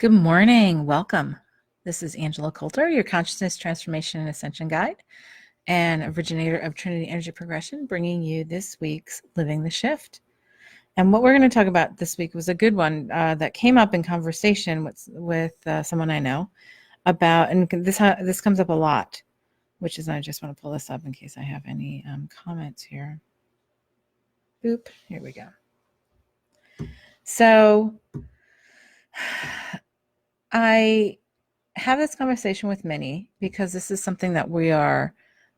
Good morning. Welcome. This is Angela Coulter, your consciousness transformation and ascension guide and originator of Trinity Energy Progression, bringing you this week's Living the Shift. And what we're going to talk about this week was a good one that came up in conversation with someone I know about, and this comes up a lot, which is, I just want to pull this up in case I have any comments here. Boop, here we go. So I have this conversation with many because this is something that we have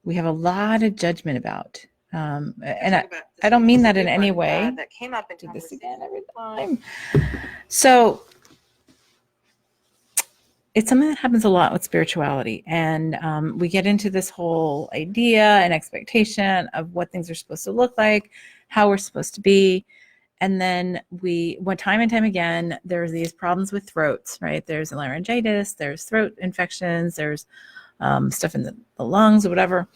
a lot of judgment about. And I don't mean that in any way. That came up into this again every time. So it's something that happens a lot with spirituality. And we get into this whole idea and expectation of what things are supposed to look like, how we're supposed to be. And then time and time again, there's these problems with throats, right? There's laryngitis, there's throat infections, there's stuff in the lungs or whatever.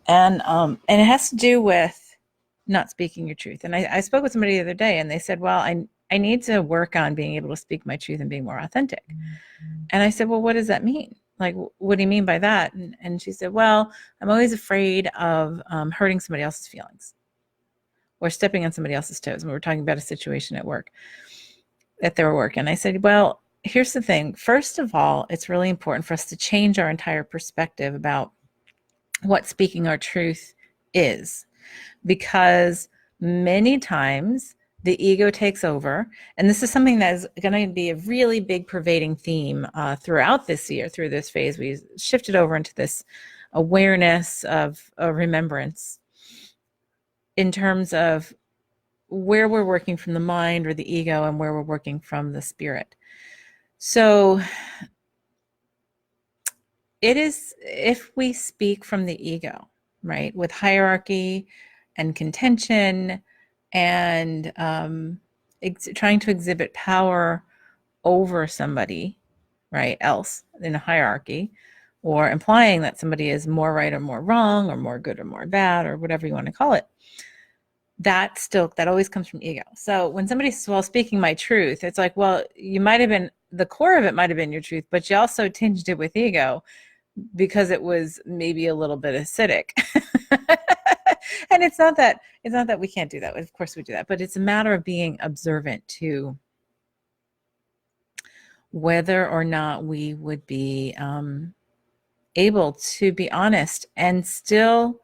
And it has to do with not speaking your truth. And I spoke with somebody the other day and they said, well, I need to work on being able to speak my truth and being more authentic. And I said, well, what does that mean? Like, what do you mean by that? And she said, well, I'm always afraid of hurting somebody else's feelings or stepping on somebody else's toes. And we were talking about a situation at their work. And I said, well, here's the thing. First of all, it's really important for us to change our entire perspective about what speaking our truth is, because many times the ego takes over. And this is something that is going to be a really big pervading theme throughout this year, through this phase. We shifted over into this awareness of remembrance in terms of where we're working from the mind or the ego and where we're working from the spirit. So it is, if we speak from the ego, right, with hierarchy and contention and trying to exhibit power over somebody, right, else in a hierarchy, or implying that somebody is more right or more wrong or more good or more bad or whatever you want to call it, that always comes from ego. So when somebody says, well, speaking my truth, it's like, well, you might have been, the core of it might have been your truth, but you also tinged it with ego because it was maybe a little bit acidic. And it's not that we can't do that. Of course we do that, but it's a matter of being observant to whether or not we would be able to be honest and still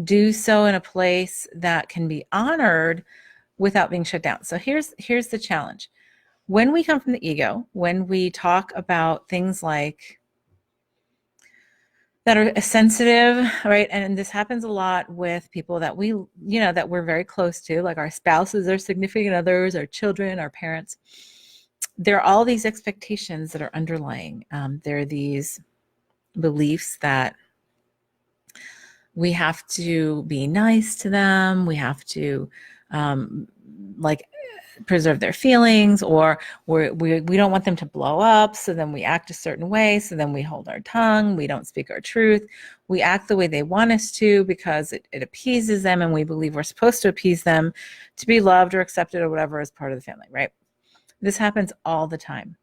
do so in a place that can be honored without being shut down. So here's the challenge. When we come from the ego, when we talk about things like that are sensitive, right? And this happens a lot with people that that we're very close to, like our spouses, our significant others, our children, our parents. There are all these expectations that are underlying. There are these beliefs that we have to be nice to them. We have to preserve their feelings, or we don't want them to blow up. So then we act a certain way. So then we hold our tongue. We don't speak our truth. We act the way they want us to because it appeases them. And we believe we're supposed to appease them to be loved or accepted or whatever as part of the family, right? This happens all the time.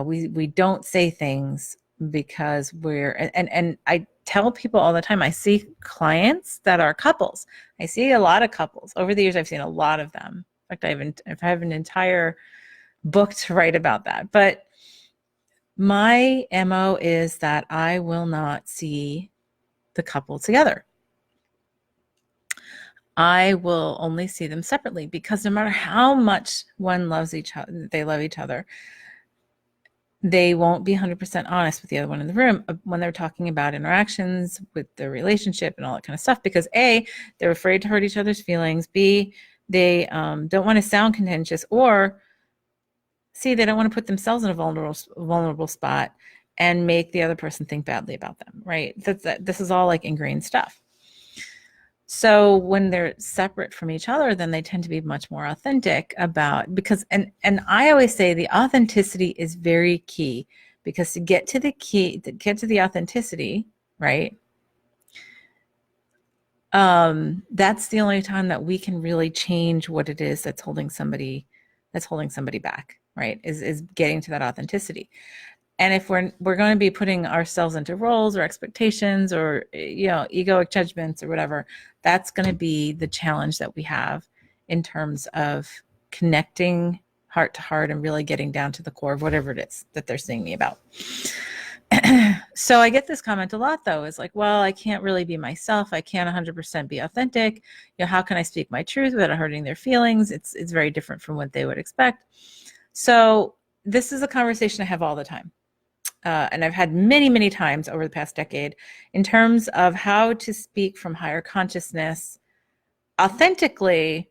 We don't say things because and I tell people all the time, I see clients that are couples. I see a lot of couples. Over the years, I've seen a lot of them. In fact, I have an entire book to write about that. But my MO is that I will not see the couple together. I will only see them separately, because no matter how much one loves each other, they love each other, they won't be 100% honest with the other one in the room when they're talking about interactions with their relationship and all that kind of stuff, because A, they're afraid to hurt each other's feelings, B, they don't want to sound contentious, or C, they don't want to put themselves in a vulnerable spot and make the other person think badly about them, right? This is all like ingrained stuff. So when they're separate from each other, then they tend to be much more authentic and I always say the authenticity is very key, because to get to the authenticity, right? That's the only time that we can really change what it is that's holding somebody back, right? Is getting to that authenticity. And if we're going to be putting ourselves into roles or expectations or egoic judgments or whatever, that's going to be the challenge that we have in terms of connecting heart to heart and really getting down to the core of whatever it is that they're seeing me about. So I get this comment a lot, though, is like, well, I can't really be myself. I can't 100% be authentic. How can I speak my truth without hurting their feelings? It's very different from what they would expect. So this is a conversation I have all the time. And I've had many, many times over the past decade in terms of how to speak from higher consciousness authentically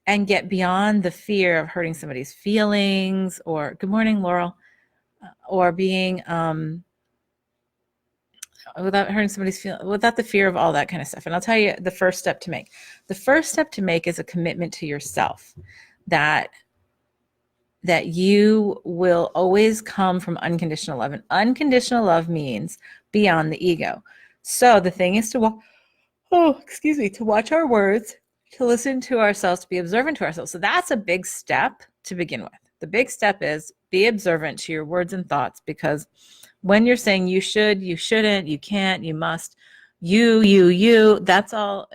and get beyond the fear of hurting somebody's feelings or, good morning, Laurel, or being, without hurting somebody's feelings, without the fear of all that kind of stuff. And I'll tell you the first step to make. The first step to make is a commitment to yourself that you will always come from unconditional love. And unconditional love means beyond the ego. So the thing is to watch our words, to listen to ourselves, to be observant to ourselves. So that's a big step to begin with. The big step is be observant to your words and thoughts, because when you're saying you should, you shouldn't, you can't, you must, you, that's all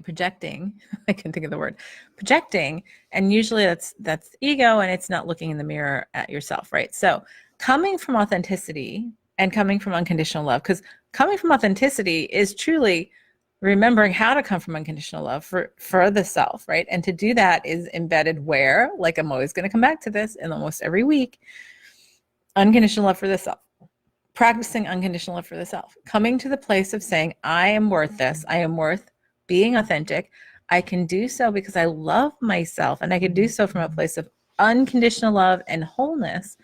projecting. I can think of the word projecting. And usually that's ego, and it's not looking in the mirror at yourself, right? So coming from authenticity and coming from unconditional love, because coming from authenticity is truly remembering how to come from unconditional love for the self, right? And to do that is embedded where, like I'm always going to come back to this in almost every week, unconditional love for the self. Practicing unconditional love for the self. Coming to the place of saying, I am worth this. I am worth being authentic. I can do so because I love myself, and I can do so from a place of unconditional love and wholeness.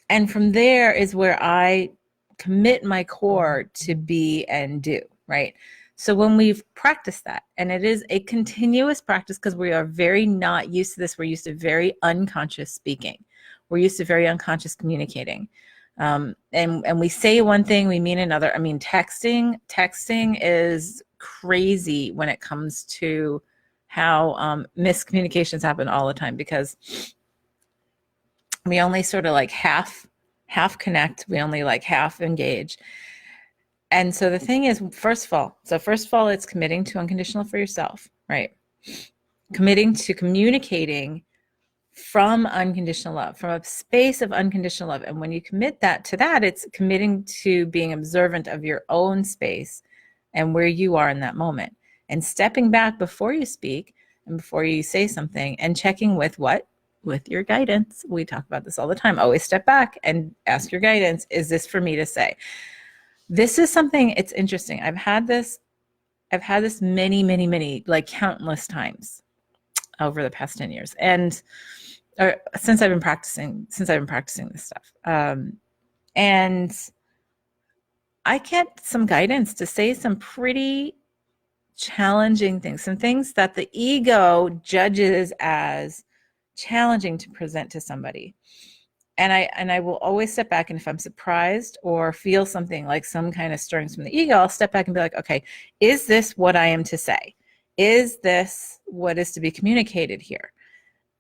And from there is where I commit my core to be and do, right? So when we've practiced that, and it is a continuous practice because we are very not used to this. We're used to very unconscious speaking. We're used to very unconscious communicating. And we say one thing, we mean another. I mean, texting is crazy when it comes to how miscommunications happen all the time, because we only sort of like half connect. We only like half engage. And so the thing is, first of all, it's committing to unconditional for yourself, right? Committing to communicating from unconditional love, from a space of unconditional love. And when you commit to that, it's committing to being observant of your own space and where you are in that moment, and stepping back before you speak and before you say something, and checking with what? With your guidance. We talk about this all the time. Always step back and ask your guidance. Is this for me to say? This is something, it's interesting. I've had this many, like countless times over the past 10 years. Or since I've been practicing this stuff. And I get some guidance to say some pretty challenging things, some things that the ego judges as challenging to present to somebody. And I will always step back, and if I'm surprised or feel something like some kind of stirrings from the ego, I'll step back and be like, okay, is this what I am to say? Is this what is to be communicated here?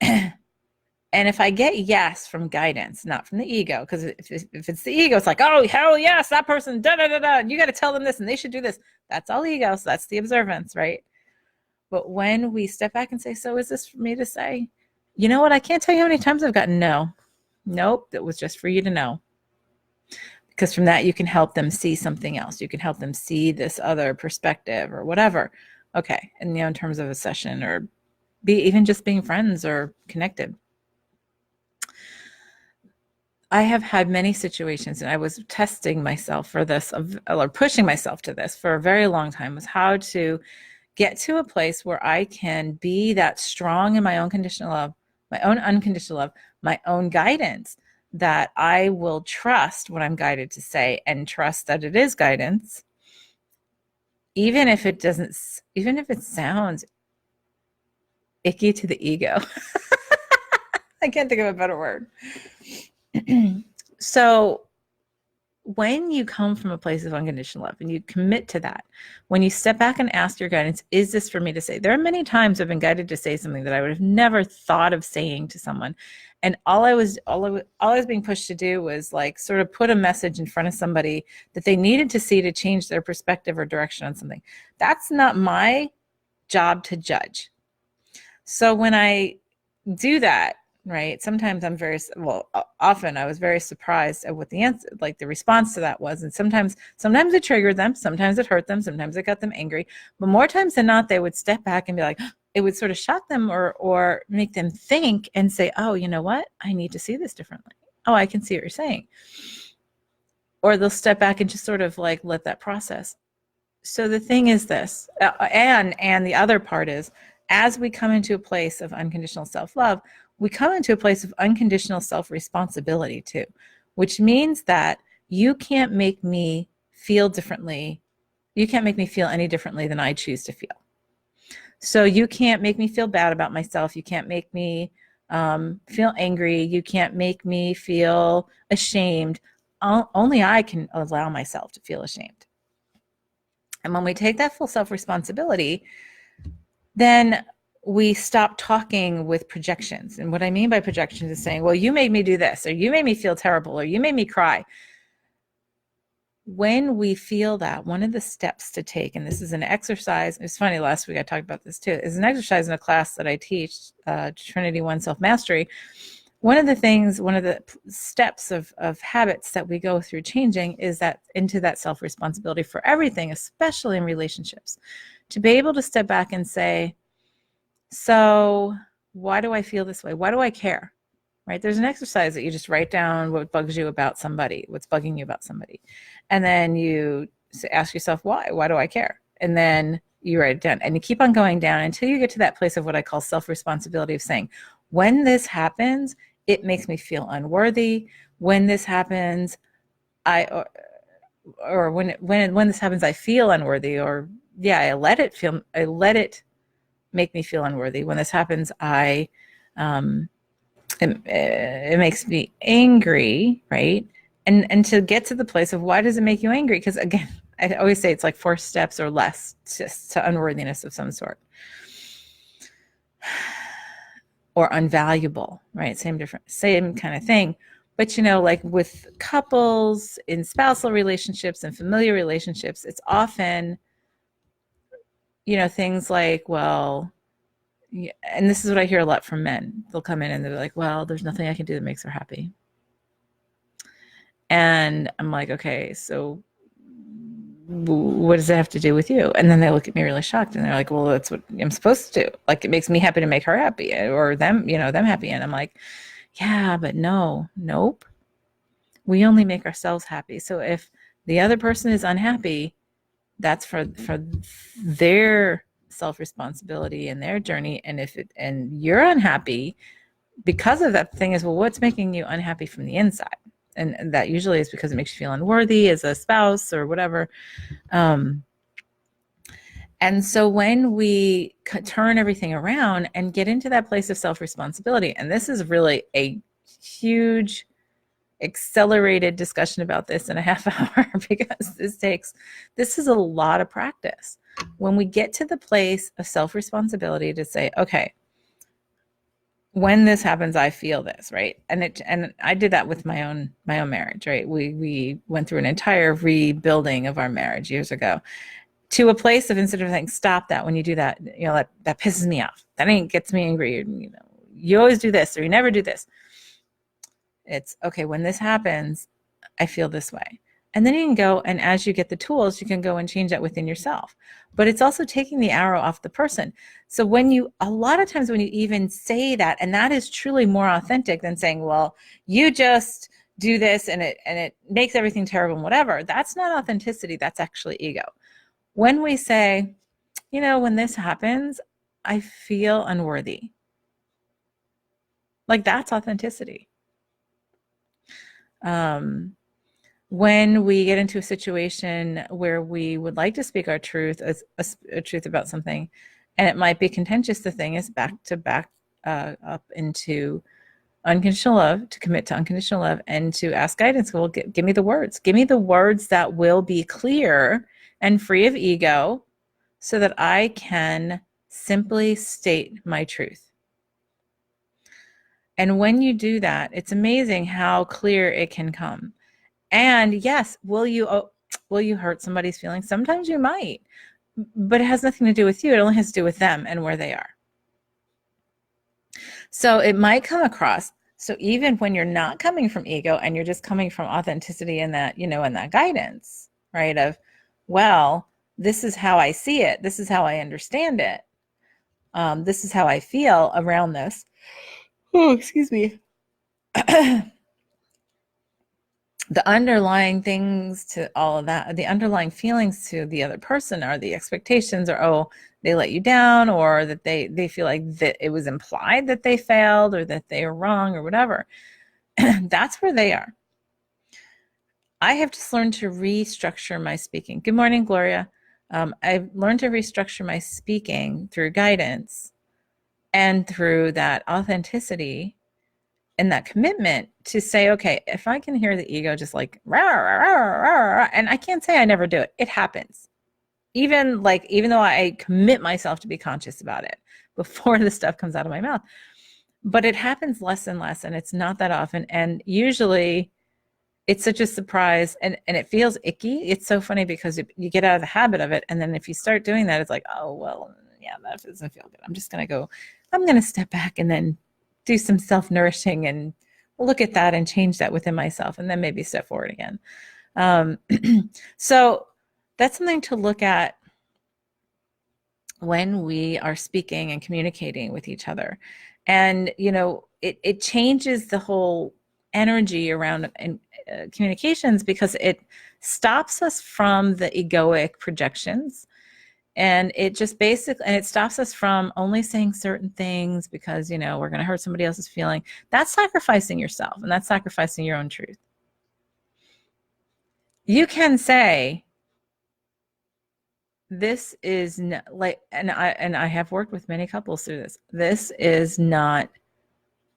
And if I get yes from guidance, not from the ego, because if it's the ego, it's like, oh, hell yes, that person, da-da-da-da, you got to tell them this and they should do this. That's all ego, so that's the observance, right? But when we step back and say, so is this for me to say? You know what? I can't tell you how many times I've gotten no. Nope, that was just for you to know. Because from that, you can help them see something else. You can help them see this other perspective or whatever. Okay, and in terms of a session, or even just being friends or connected. I have had many situations, and I was testing myself for this, or pushing myself to this for a very long time, was how to get to a place where I can be that strong in my own conditional love, my own unconditional love, my own guidance, that I will trust what I'm guided to say, and trust that it is guidance, even if it sounds icky to the ego. I can't think of a better word. So when you come from a place of unconditional love and you commit to that, when you step back and ask your guidance, is this for me to say? There are many times I've been guided to say something that I would have never thought of saying to someone. And all I was being pushed to do was like sort of put a message in front of somebody that they needed to see to change their perspective or direction on something. That's not my job to judge. So when I do that, right, sometimes often I was very surprised at what the answer, like the response to that was. And sometimes it triggered them, sometimes it hurt them, sometimes it got them angry. But more times than not, they would step back and be like, it would sort of shock them or make them think and say, oh, you know what? I need to see this differently. Oh, I can see what you're saying. Or they'll step back and just sort of like let that process. So the thing is this, and the other part is, as we come into a place of unconditional self-love, we come into a place of unconditional self-responsibility too, which means that you can't make me feel differently. You can't make me feel any differently than I choose to feel. So you can't make me feel bad about myself. You can't make me feel angry. You can't make me feel ashamed. Only I can allow myself to feel ashamed. And when we take that full self-responsibility, then we stop talking with projections. And what I mean by projections is saying, well, you made me do this, or you made me feel terrible, or you made me cry. When we feel that, one of the steps to take, and this is an exercise, it's funny, last week I talked about this too, is an exercise in a class that I teach, Trinity One Self-Mastery. One of the steps of habits that we go through changing is that into that self-responsibility for everything, especially in relationships, to be able to step back and say, so why do I feel this way? Why do I care? Right? There's an exercise that you just write down what bugs you about somebody, what's bugging you about somebody. And then you ask yourself, why? Why do I care? And then you write it down and you keep on going down until you get to that place of what I call self-responsibility of saying, when this happens, it makes me feel unworthy. When this happens, when this happens, I feel unworthy, or I let it make me feel unworthy. When this happens, it makes me angry, right? And to get to the place of why does it make you angry? Because again, I always say it's like 4 steps or less to unworthiness of some sort. Or unvaluable, right? Same kind of thing. But like with couples, in spousal relationships and familiar relationships, it's often, things like, well, and this is what I hear a lot from men. They'll come in and they're like, well, there's nothing I can do that makes her happy. And I'm like, okay, so what does it have to do with you? And then they look at me really shocked and they're like, well, that's what I'm supposed to do. Like, it makes me happy to make her happy, or them happy. And I'm like, yeah, but nope. We only make ourselves happy. So if the other person is unhappy, that's for their self-responsibility and their journey. And you're unhappy because of that thing is, well, what's making you unhappy from the inside? And that usually is because it makes you feel unworthy as a spouse or whatever. And so when we turn everything around and get into that place of self-responsibility, and this is really a huge accelerated discussion about this in a half hour, because this is a lot of practice. When we get to the place of self-responsibility to say, okay, when this happens, I feel this, right? And I did that with my own marriage, right? We went through an entire rebuilding of our marriage years ago, to a place of, instead of saying, stop that, when you do that, that pisses me off. That gets me angry. You always do this, or you never do this. It's okay, when this happens, I feel this way. And then you can go, and as you get the tools, you can go and change that within yourself. But it's also taking the arrow off the person. So a lot of times when you even say that, and that is truly more authentic than saying, well, you just do this and it makes everything terrible and whatever. That's not authenticity. That's actually ego. When we say, when this happens, I feel unworthy. Like, that's authenticity. When we get into a situation where we would like to speak our truth, a truth about something, and it might be contentious, the thing is back up into unconditional love, to commit to unconditional love, and to ask guidance. Well, give me the words. Give me the words that will be clear and free of ego so that I can simply state my truth. And when you do that, it's amazing how clear it can come. And yes, will you hurt somebody's feelings? Sometimes you might, but it has nothing to do with you. It only has to do with them and where they are. So it might come across. So even when you're not coming from ego and you're just coming from authenticity and that, and that guidance, right? Of, well, this is how I see it. This is how I understand it. This is how I feel around this. Oh, excuse me. The underlying things to all of that, the underlying feelings to the other person are the expectations, or, oh, they let you down, or that they feel like that it was implied that they failed or that they were wrong or whatever. That's where they are. I have just learned to restructure my speaking. Good morning, Gloria. I've learned to restructure my speaking through guidance and through that authenticity and that commitment to say, okay, if I can hear the ego just like, rah, rah, rah, rah, and I can't say I never do it. It happens. Even though I commit myself to be conscious about it before the stuff comes out of my mouth, but it happens less and less, and it's not that often. And usually it's such a surprise, and it feels icky. It's so funny because you get out of the habit of it. And then if you start doing that, it's like, oh, well, yeah, that doesn't feel good. I'm going to step back and then do some self-nourishing and look at that and change that within myself, and then maybe step forward again. So that's something to look at when we are speaking and communicating with each other. And, it changes the whole energy around communications, because it stops us from the egoic projections. And it just it stops us from only saying certain things because, we're going to hurt somebody else's feeling. That's sacrificing yourself, and that's sacrificing your own truth. You can say, this is not, and I have worked with many couples through this. This is not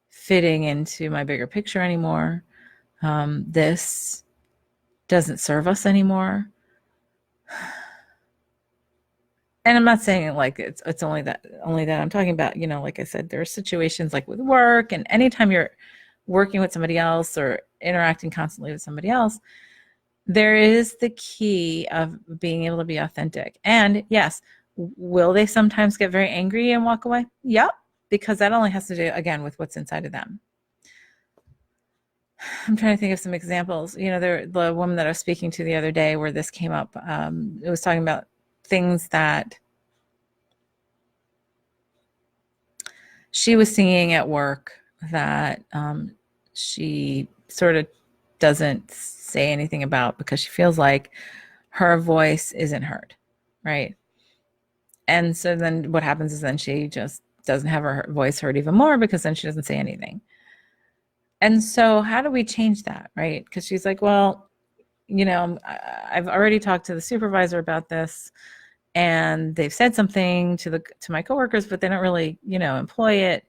fitting into my bigger picture anymore. This doesn't serve us anymore. And I'm not saying it's only that I'm talking about, like I said, there are situations like with work, and anytime you're working with somebody else or interacting constantly with somebody else, there is the key of being able to be authentic. And yes, will they sometimes get very angry and walk away? Yep, because that only has to do, again, with what's inside of them. I'm trying to think of some examples. The woman that I was speaking to the other day where this came up, it was talking about things that she was singing at work that she sort of doesn't say anything about because she feels like her voice isn't heard, right? And so then what happens is then she just doesn't have her voice heard even more, because then she doesn't say anything. And so how do we change that, right? Because she's like, well, I've already talked to the supervisor about this, and they've said something to my coworkers, but they don't really, employ it.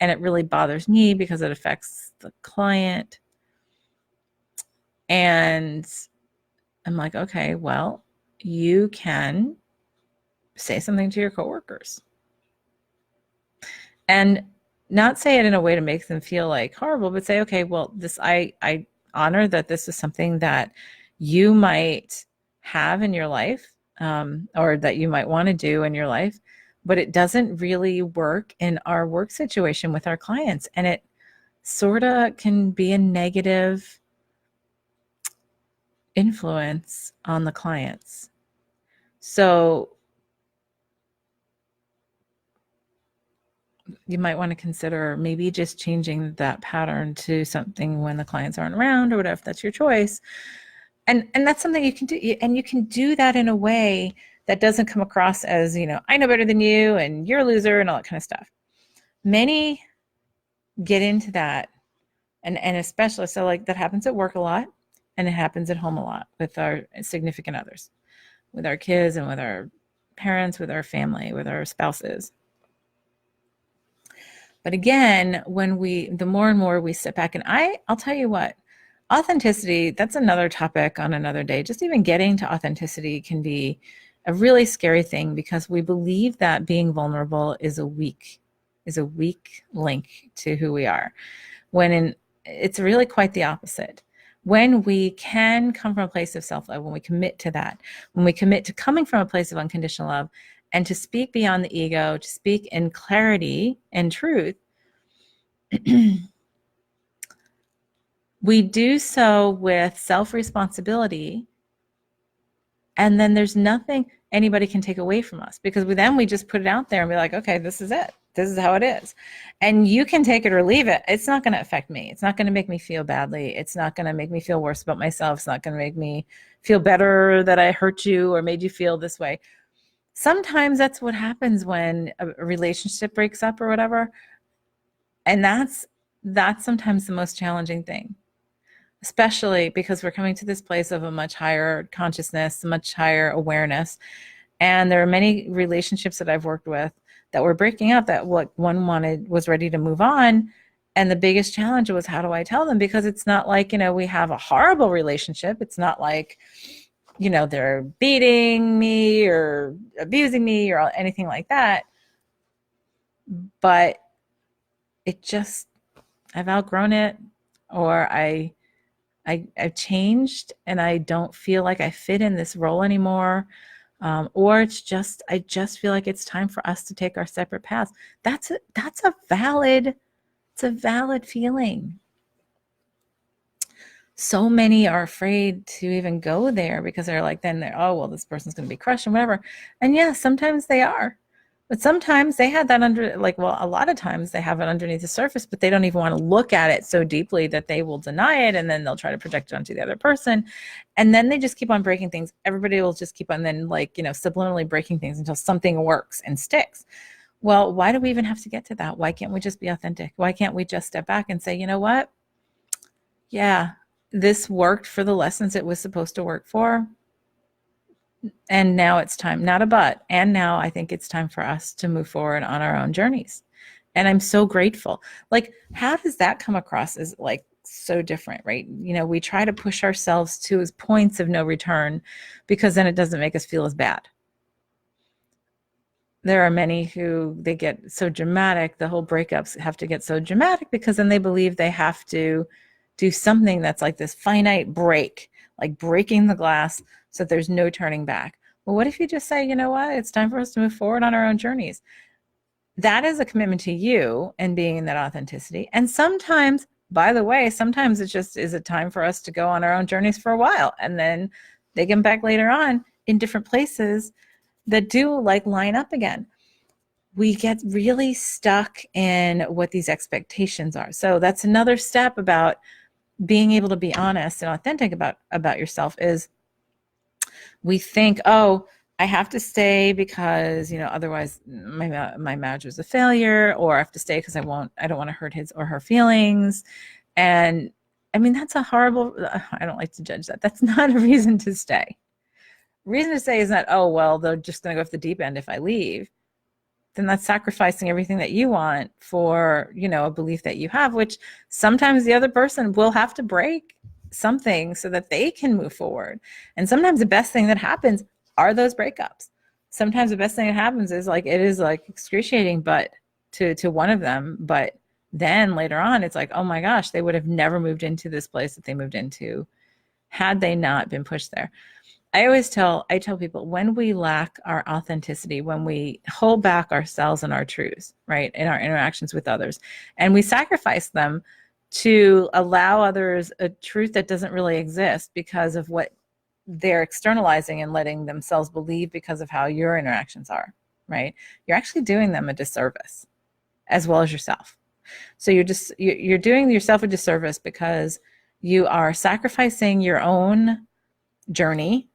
And it really bothers me because it affects the client. And I'm like, okay, well, you can say something to your coworkers. And not say it in a way to make them feel like horrible, but say, okay, well, I honor that this is something that you might have in your life, or that you might want to do in your life, but it doesn't really work in our work situation with our clients. And it sort of can be a negative influence on the clients. So you might want to consider maybe just changing that pattern to something when the clients aren't around, or whatever, if that's your choice. And that's something you can do. And you can do that in a way that doesn't come across as, I know better than you and you're a loser and all that kind of stuff. Many get into that. And especially, so like that happens at work a lot, and it happens at home a lot with our significant others, with our kids and with our parents, with our family, with our spouses. But again, the more and more we sit back, and I'll tell you what, authenticity, that's another topic on another day. Just even getting to authenticity can be a really scary thing because we believe that being vulnerable is a weak link to who we are. It's really quite the opposite. When we can come from a place of self-love, when we commit to that, when we commit to coming from a place of unconditional love and to speak beyond the ego, to speak in clarity and truth, we do so with self-responsibility, and then there's nothing anybody can take away from us because we just put it out there and be like, okay, this is it. This is how it is. And you can take it or leave it. It's not going to affect me. It's not going to make me feel badly. It's not going to make me feel worse about myself. It's not going to make me feel better that I hurt you or made you feel this way. Sometimes that's what happens when a relationship breaks up or whatever. And that's sometimes the most challenging thing, especially because we're coming to this place of a much higher consciousness, much higher awareness. And there are many relationships that I've worked with that were breaking up, that what one was ready to move on. And the biggest challenge was, how do I tell them? Because it's not like, we have a horrible relationship. It's not like, they're beating me or abusing me or anything like that. But I've outgrown it, or I've changed and I don't feel like I fit in this role anymore. Or I just feel like it's time for us to take our separate paths. It's a valid feeling. So many are afraid to even go there because they're like, oh, well, this person's going to be crushed and whatever. And yeah, sometimes they are. But sometimes they had that a lot of times they have it underneath the surface, but they don't even want to look at it so deeply that they will deny it. And then they'll try to project it onto the other person. And then they just keep on breaking things. Everybody will just keep on subliminally breaking things until something works and sticks. Well, why do we even have to get to that? Why can't we just be authentic? Why can't we just step back and say, you know what? Yeah, this worked for the lessons it was supposed to work for. And now it's time, not a but. And now I think it's time for us to move forward on our own journeys. And I'm so grateful. Like, how does that come across as so different, right? We try to push ourselves to points of no return because then it doesn't make us feel as bad. There are many who they get so dramatic, the whole breakups have to get so dramatic because then they believe they have to do something that's like this finite break, like breaking the glass so there's no turning back. Well, what if you just say, you know what, it's time for us to move forward on our own journeys? That is a commitment to you and being in that authenticity. And sometimes, by the way, sometimes it just is a time for us to go on our own journeys for a while, and then they come back later on in different places that do line up again. We get really stuck in what these expectations are. So that's another step about being able to be honest and authentic about yourself is we think, oh, I have to stay because, otherwise my marriage was a failure, or I have to stay because I don't want to hurt his or her feelings. And I mean, that's a horrible, I don't like to judge that. That's not a reason to stay. Reason to stay is not, oh, well, they're just going to go off the deep end if I leave. Then that's sacrificing everything that you want for, a belief that you have, which sometimes the other person will have to break something so that they can move forward. And sometimes the best thing that happens are those breakups. Sometimes the best thing that happens is it is excruciating, but to one of them, but then later on, it's like, oh my gosh, they would have never moved into this place that they moved into had they not been pushed there. I tell people, when we lack our authenticity, when we hold back ourselves and our truths, right, in our interactions with others, and we sacrifice them to allow others a truth that doesn't really exist because of what they're externalizing and letting themselves believe because of how your interactions are, right? You're actually doing them a disservice as well as yourself. So you're doing yourself a disservice because you are sacrificing your own journey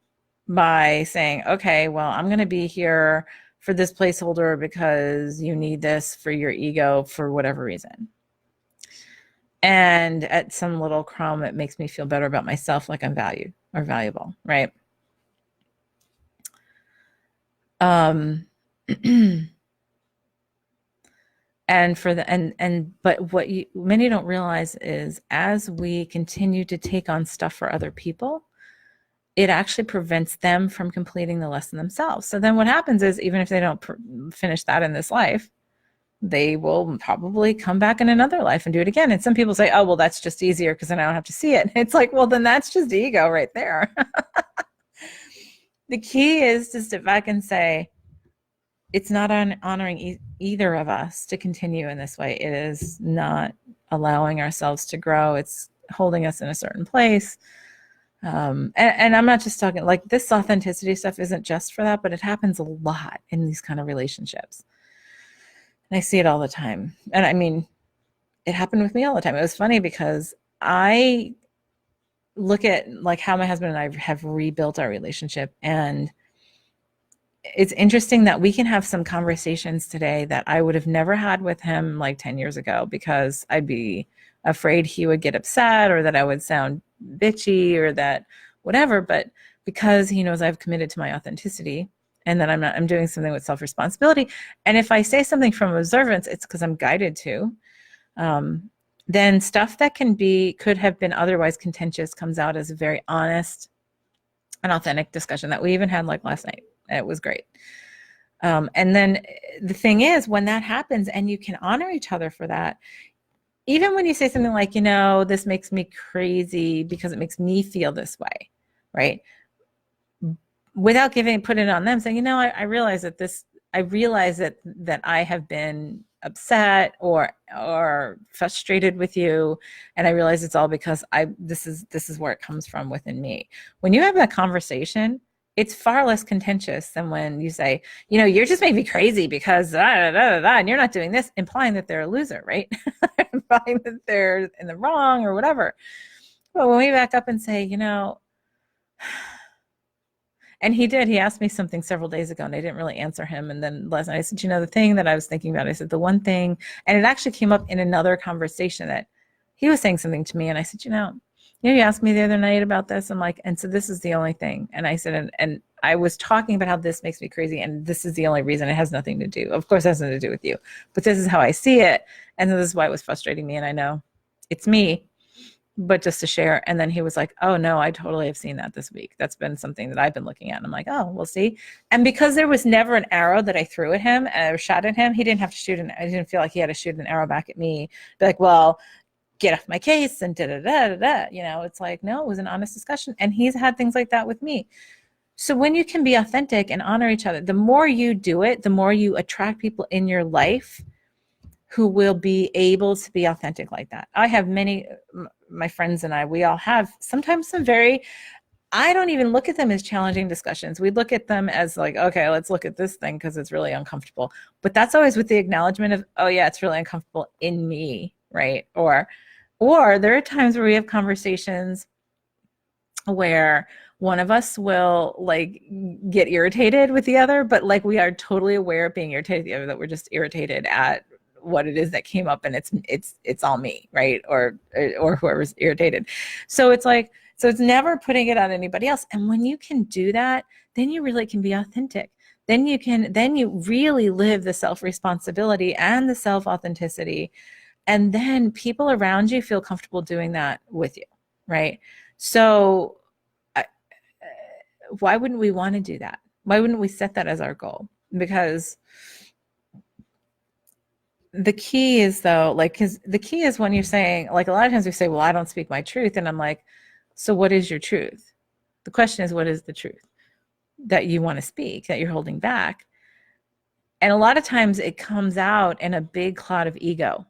by saying, okay, well, I'm going to be here for this placeholder because you need this for your ego for whatever reason. And at some little crumb, it makes me feel better about myself, like I'm valued or valuable, right? And for the but what many don't realize is as we continue to take on stuff for other people, it actually prevents them from completing the lesson themselves. So then what happens is, even if they don't finish that in this life, they will probably come back in another life and do it again. And some people say, oh, well, that's just easier because then I don't have to see it. It's like, well, then that's just ego right there. The key is to step back and say, it's not honoring either of us to continue in this way. It is not allowing ourselves to grow. It's holding us in a certain place. And I'm not just talking like this authenticity stuff isn't just for that, but it happens a lot in these kind of relationships. And I see it all the time. And I mean, it happened with me all the time. It was funny because I look at like how my husband and I have rebuilt our relationship, and it's interesting that we can have some conversations today that I would have never had with him like 10 years ago, because I'd be afraid he would get upset or that I would sound bitchy or that whatever. But because he knows I've committed to my authenticity and that I'm doing something with self-responsibility. And if I say something from observance, it's because I'm guided to. Then stuff that could have been otherwise contentious comes out as a very honest and authentic discussion that we even had like last night. It was great. And then the thing is, when that happens and you can honor each other for that, even when you say something like, this makes me crazy because it makes me feel this way, right? Without put it on them, saying, I realize that I have been upset or frustrated with you, and I realize it's all because this is where it comes from within me. When you have that conversation, it's far less contentious than when you say, you're just making me crazy because and you're not doing this, implying that they're a loser, right? Implying that they're in the wrong or whatever. But when we back up and say, and he asked me something several days ago and I didn't really answer him. And then last night I said, the thing that I was thinking about, I said, the one thing, and it actually came up in another conversation that he was saying something to me. And I said, you asked me the other night about this. I'm like, and so this is the only thing. And I said, and I was talking about how this makes me crazy. And this is the only reason. It has nothing to do. Of course, it has nothing to do with you, but this is how I see it. And this is why it was frustrating me. And I know it's me, but just to share. And then he was like, oh no, I totally have seen that this week. That's been something that I've been looking at. And I'm like, oh, we'll see. And because there was never an arrow that I threw at him or shot at him, he didn't have to I didn't feel like he had to shoot an arrow back at me. Be like, well, get off my case and it's like, no, it was an honest discussion. And he's had things like that with me. So when you can be authentic and honor each other, the more you do it, the more you attract people in your life who will be able to be authentic like that. I have my friends and we all have sometimes some I don't even look at them as challenging discussions. We look at them as like, okay, let's look at this thing because it's really uncomfortable. But that's always with the acknowledgement of, oh yeah, it's really uncomfortable in me, right? Or there are times where we have conversations where one of us will like get irritated with the other, but like we are totally aware of being irritated with the other, that we're just irritated at what it is that came up, and it's all me, right? Or whoever's irritated. So it's like, so it's never putting it on anybody else. And when you can do that, then you really can be authentic. Then you really live the self-responsibility and the self-authenticity. And then people around you feel comfortable doing that with you, right? So why wouldn't we want to do that? Why wouldn't we set that as our goal? Because the key is because the key is when you're saying, like a lot of times we say, well, I don't speak my truth. And I'm like, so what is your truth? The question is, what is the truth that you want to speak, that you're holding back? And a lot of times it comes out in a big cloud of ego.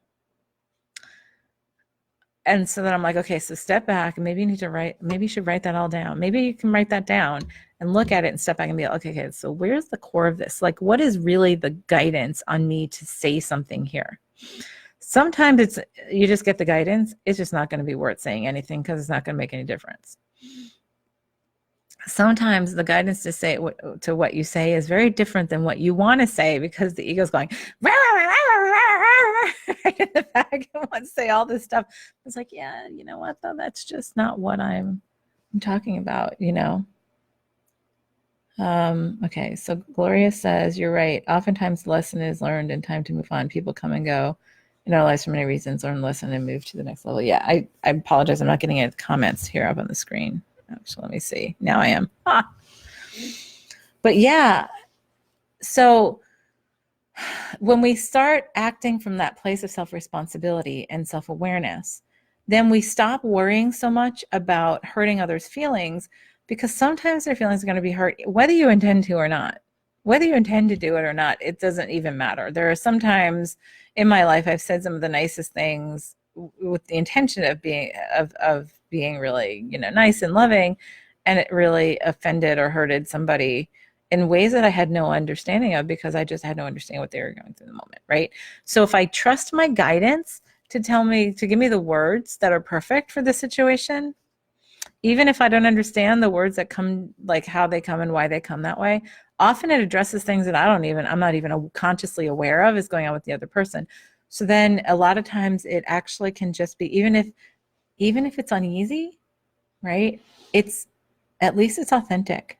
And so then I'm like, okay, so step back, and maybe you should write that all down. Maybe you can write that down and look at it and step back and be like, okay, so where's the core of this? Like, what is really the guidance on me to say something here? Sometimes you just get the guidance. It's just not going to be worth saying anything because it's not going to make any difference. Sometimes the guidance to say to what you say is very different than what you want to say, because the ego's going rah, rah, rah, rah, rah, right in the back and wants to say all this stuff. It's like, yeah, you know what though? That's just not what I'm talking about, Okay, so Gloria says, you're right. Oftentimes the lesson is learned and time to move on. People come and go in our lives for many reasons, learn the lesson and move to the next level. Yeah, I apologize. I'm not getting any comments here up on the screen. Actually, let me see. Now I am. Ah. But yeah, so when we start acting from that place of self-responsibility and self-awareness, then we stop worrying so much about hurting others' feelings, because sometimes their feelings are going to be hurt whether you intend to or not. Whether you intend to do it or not, it doesn't even matter. There are sometimes in my life I've said some of the nicest things with the intention of being really, nice and loving, and it really offended or hurted somebody in ways that I had no understanding of, because I just had no understanding what they were going through in the moment, right? So if I trust my guidance to give me the words that are perfect for the situation, even if I don't understand the words that come, like how they come and why they come that way, often it addresses things that I'm not even consciously aware of is going on with the other person. So then a lot of times it actually can just be, even if it's uneasy, right? It's, at least it's authentic.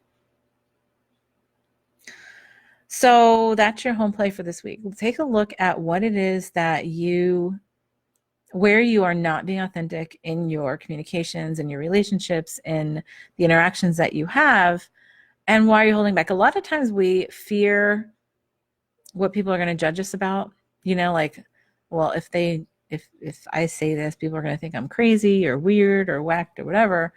So that's your home play for this week. Take a look at what it is where you are not being authentic in your communications, in your relationships, in the interactions that you have, and why you're holding back. A lot of times we fear what people are going to judge us about, like, well, if I say this, people are going to think I'm crazy or weird or whacked or whatever.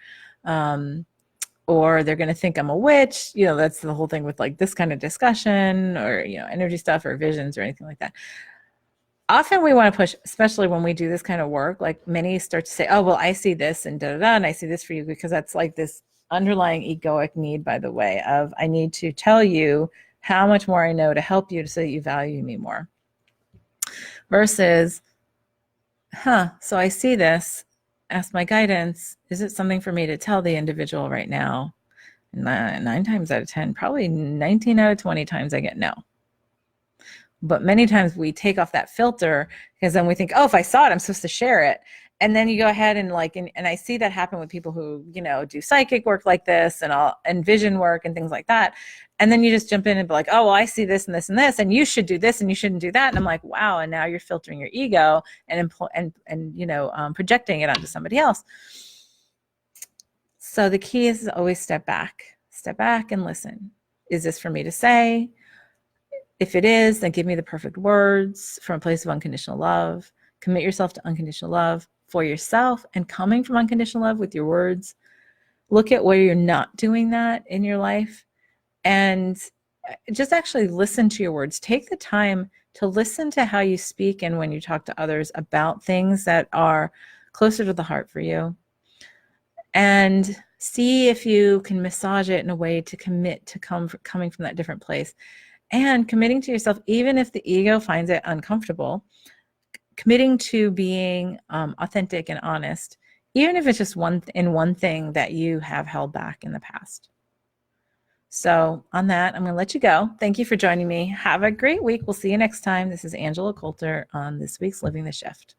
Or they're going to think I'm a witch. That's the whole thing with like this kind of discussion, or, energy stuff or visions or anything like that. Often we want to push, especially when we do this kind of work, like many start to say, oh, well, I see this and da da da, and I see this for you, because that's like this underlying egoic need, by the way, of I need to tell you how much more I know to help you so that you value me more. Versus, so I see this, ask my guidance. Is it something for me to tell the individual right now? 9 times out of 10, probably 19 out of 20 times I get no. But many times we take off that filter, because then we think, oh, if I saw it, I'm supposed to share it. And then you go ahead and and I see that happen with people who, do psychic work like this and vision work and things like that. And then you just jump in and be like, oh, well, I see this and this and this, and you should do this and you shouldn't do that. And I'm like, wow. And now you're filtering your ego and projecting it onto somebody else. So the key is always step back and listen. Is this for me to say? If it is, then give me the perfect words from a place of unconditional love. Commit yourself to unconditional love for yourself, and coming from unconditional love with your words. Look at where you're not doing that in your life, and just actually listen to your words. Take the time to listen to how you speak and when you talk to others about things that are closer to the heart for you, and see if you can massage it in a way to commit to coming from that different place. And committing to yourself, even if the ego finds it uncomfortable, committing to being authentic and honest, even if it's just one thing that you have held back in the past. So on that, I'm going to let you go. Thank you for joining me. Have a great week. We'll see you next time. This is Angela Coulter on this week's Living the Shift.